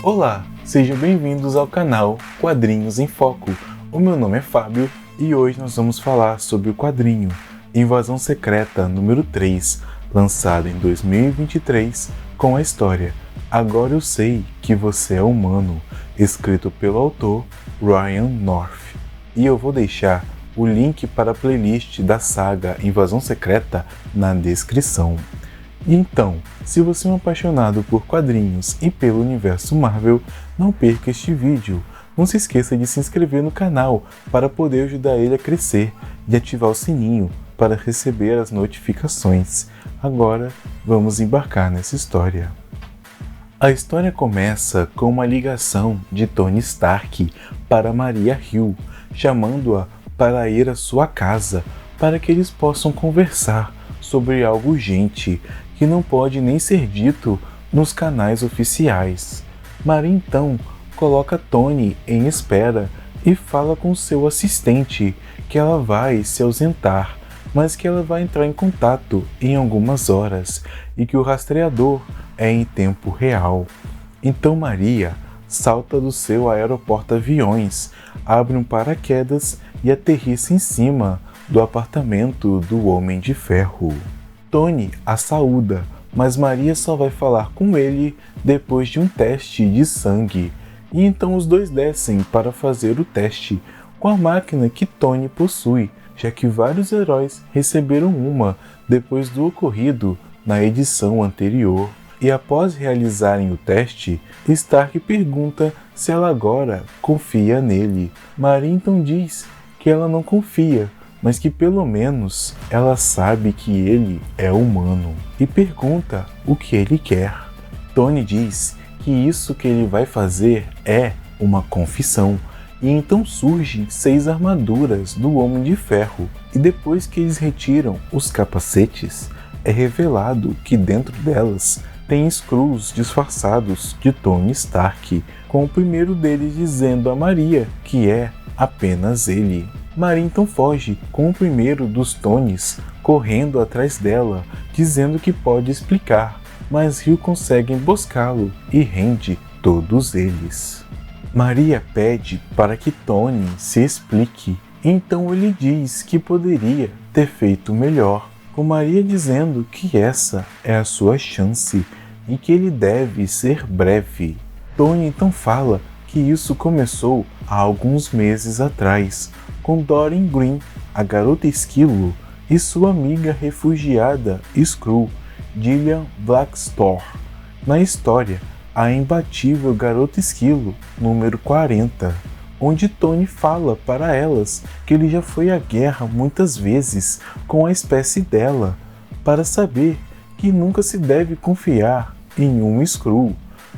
Olá, sejam bem-vindos ao canal Quadrinhos em Foco. O meu nome é Fábio e hoje nós vamos falar sobre o quadrinho Invasão Secreta número 3, lançado em 2023, com a história Agora Eu Sei Que Você É Humano, escrito pelo autor Ryan North. E eu vou deixar o link para a playlist da saga Invasão Secreta na descrição. Então, se você é um apaixonado por quadrinhos e pelo universo Marvel, não perca este vídeo. Não se esqueça de se inscrever no canal para poder ajudar ele a crescer e ativar o sininho para receber as notificações. Agora, vamos embarcar nessa história. A história começa com uma ligação de Tony Stark para Maria Hill, chamando-a para ir à sua casa para que eles possam conversar sobre algo urgente que não pode nem ser dito nos canais oficiais. Maria então coloca Tony em espera e fala com seu assistente que ela vai se ausentar, mas que ela vai entrar em contato em algumas horas e que o rastreador é em tempo real. Então Maria salta do seu aeroporta-aviões, abre um paraquedas e aterrissa em cima do apartamento do Homem de Ferro. Tony a saúda, mas Maria só vai falar com ele depois de um teste de sangue. E então os dois descem para fazer o teste com a máquina que Tony possui, já que vários heróis receberam uma depois do ocorrido na edição anterior. E após realizarem o teste, Stark pergunta se ela agora confia nele. Maria então diz que ela não confia, mas que pelo menos ela sabe que ele é humano e pergunta o que ele quer. Tony diz que isso que ele vai fazer é uma confissão, e então surgem 6 armaduras do Homem de Ferro, e depois que eles retiram os capacetes, é revelado que dentro delas tem Skrulls disfarçados de Tony Stark, com o primeiro deles dizendo a Maria que é apenas ele. Maria então foge com o primeiro dos Tonys correndo atrás dela, dizendo que pode explicar, mas Hill consegue emboscá-lo e rende todos eles. Maria pede para que Tony se explique, então ele diz que poderia ter feito melhor, com Maria dizendo que essa é a sua chance e que ele deve ser breve. Tony então fala que isso começou há alguns meses atrás, com Doreen Green, a garota esquilo, e sua amiga refugiada Skrull, Gillian Blackstone. Na história, a imbatível Garota Esquilo, número 40, onde Tony fala para elas que ele já foi à guerra muitas vezes com a espécie dela, para saber que nunca se deve confiar em um Skrull,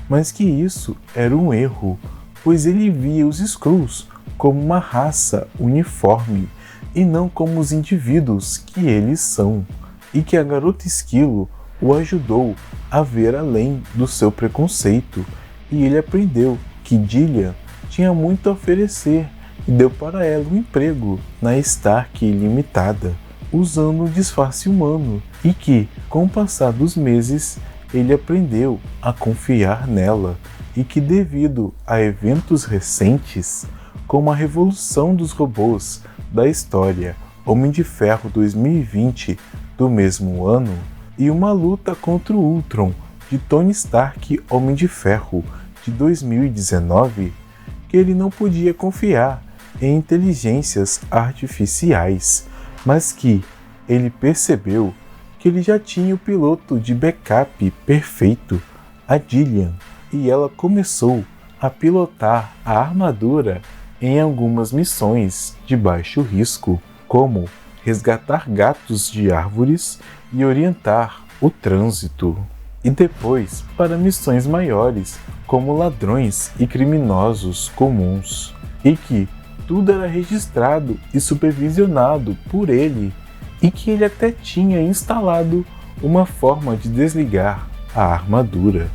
mas que isso era um erro, pois ele via os Skrulls como uma raça uniforme e não como os indivíduos que eles são, e que a Garota Esquilo o ajudou a ver além do seu preconceito, e ele aprendeu que Gillian tinha muito a oferecer e deu para ela um emprego na Stark Ilimitada, usando um disfarce humano, e que, com o passar dos meses, ele aprendeu a confiar nela, e que devido a eventos recentes, como a revolução dos robôs da história Homem de Ferro 2020 do mesmo ano e uma luta contra o Ultron de Tony Stark Homem de Ferro de 2019, que ele não podia confiar em inteligências artificiais, mas que ele percebeu que ele já tinha o piloto de backup perfeito, a Gillian, e ela começou a pilotar a armadura em algumas missões de baixo risco, como resgatar gatos de árvores e orientar o trânsito. E depois para missões maiores, como ladrões e criminosos comuns, e que tudo era registrado e supervisionado por ele, e que ele até tinha instalado uma forma de desligar a armadura,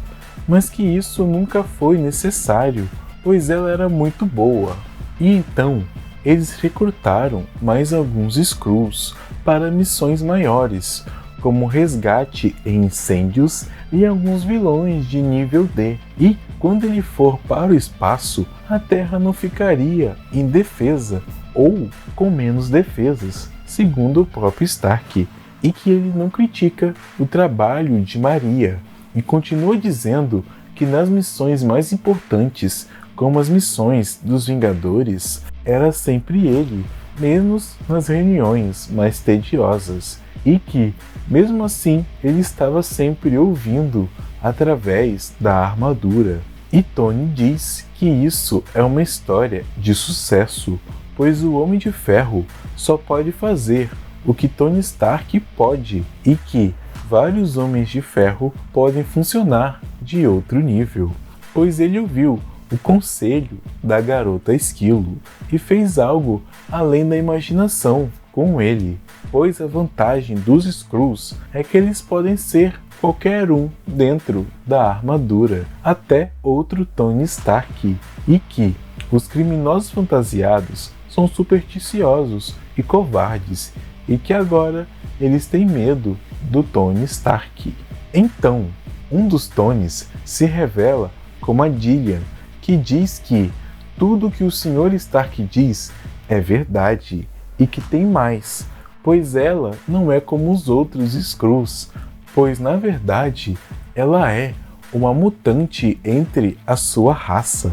mas que isso nunca foi necessário, pois ela era muito boa. E então, eles recrutaram mais alguns Skrulls para missões maiores, como resgate em incêndios e alguns vilões de nível D. E quando ele for para o espaço, a Terra não ficaria indefesa ou com menos defesas, segundo o próprio Stark, e que ele não critica o trabalho de Maria, e continua dizendo que nas missões mais importantes, como as missões dos Vingadores, era sempre ele, menos nas reuniões mais tediosas, e que, mesmo assim, ele estava sempre ouvindo através da armadura. E Tony diz que isso é uma história de sucesso, pois o Homem de Ferro só pode fazer o que Tony Stark pode, e que vários Homens de Ferro podem funcionar de outro nível, pois ele ouviu o conselho da Garota Esquilo e fez algo além da imaginação com ele, pois a vantagem dos Skrulls é que eles podem ser qualquer um dentro da armadura, até outro Tony Stark, e que os criminosos fantasiados são supersticiosos e covardes, e que agora eles têm medo do Tony Stark. Então, um dos Tonys se revela como a Jillian, que diz que tudo que o Sr. Stark diz é verdade, e que tem mais, pois ela não é como os outros Skrulls, pois na verdade ela é uma mutante entre a sua raça,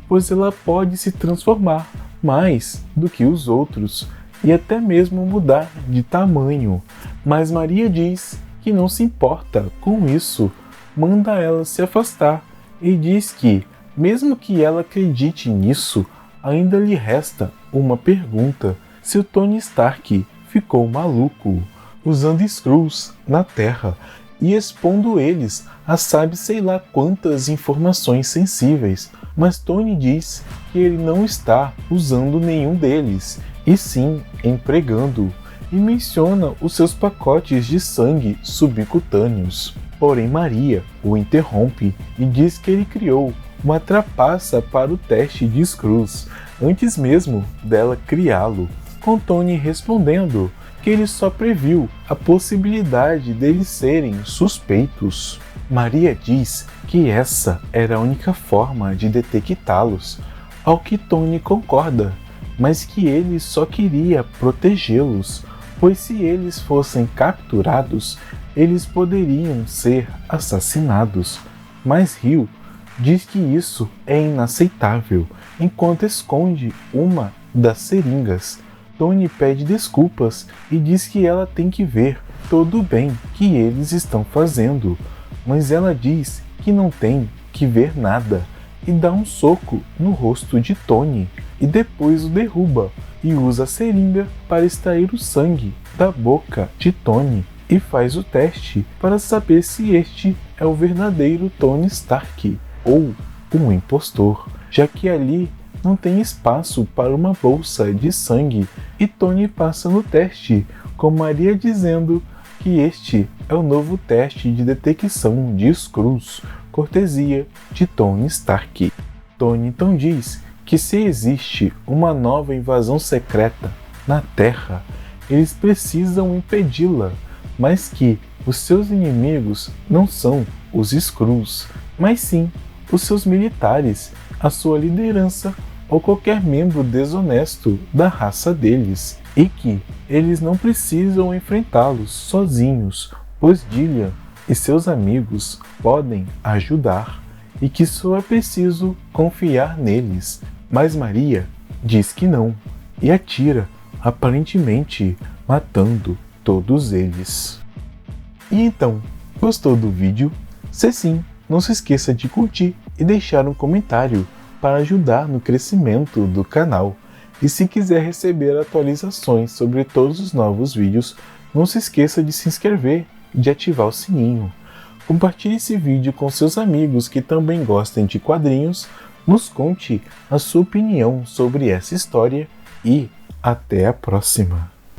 pois ela pode se transformar mais do que os outros e até mesmo mudar de tamanho. Mas Maria diz que não se importa com isso, manda ela se afastar e diz que, mesmo que ela acredite nisso, ainda lhe resta uma pergunta: se o Tony Stark ficou maluco, usando Skrulls na Terra e expondo eles a sabe sei lá quantas informações sensíveis, mas Tony diz que ele não está usando nenhum deles, e sim empregando, e menciona os seus pacotes de sangue subcutâneos. Porém Maria o interrompe e diz que ele criou uma trapaça para o teste de Skrulls, antes mesmo dela criá-lo, com Tony respondendo que ele só previu a possibilidade deles serem suspeitos. Maria diz que essa era a única forma de detectá-los, ao que Tony concorda, mas que ele só queria protegê-los, pois se eles fossem capturados, eles poderiam ser assassinados. Mas Hill diz que isso é inaceitável, enquanto esconde uma das seringas. Tony pede desculpas e diz que ela tem que ver todo o bem que eles estão fazendo, mas ela diz que não tem que ver nada e dá um soco no rosto de Tony e depois o derruba e usa a seringa para extrair o sangue da boca de Tony e faz o teste para saber se este é o verdadeiro Tony Stark ou um impostor, já que ali não tem espaço para uma bolsa de sangue, e Tony passa no teste, com Maria dizendo que este é o novo teste de detecção de Skrulls, cortesia de Tony Stark. Tony então diz que se existe uma nova invasão secreta na Terra, eles precisam impedi-la, mas que os seus inimigos não são os Skrulls, mas sim os seus militares, a sua liderança ou qualquer membro desonesto da raça deles, e que eles não precisam enfrentá-los sozinhos, pois Jillian e seus amigos podem ajudar, e que só é preciso confiar neles. Mas Maria diz que não, e atira, aparentemente matando todos eles. E então, gostou do vídeo? Se sim, não se esqueça de curtir e deixar um comentário para ajudar no crescimento do canal. E se quiser receber atualizações sobre todos os novos vídeos, não se esqueça de se inscrever e de ativar o sininho. Compartilhe esse vídeo com seus amigos que também gostem de quadrinhos, nos conte a sua opinião sobre essa história e até a próxima!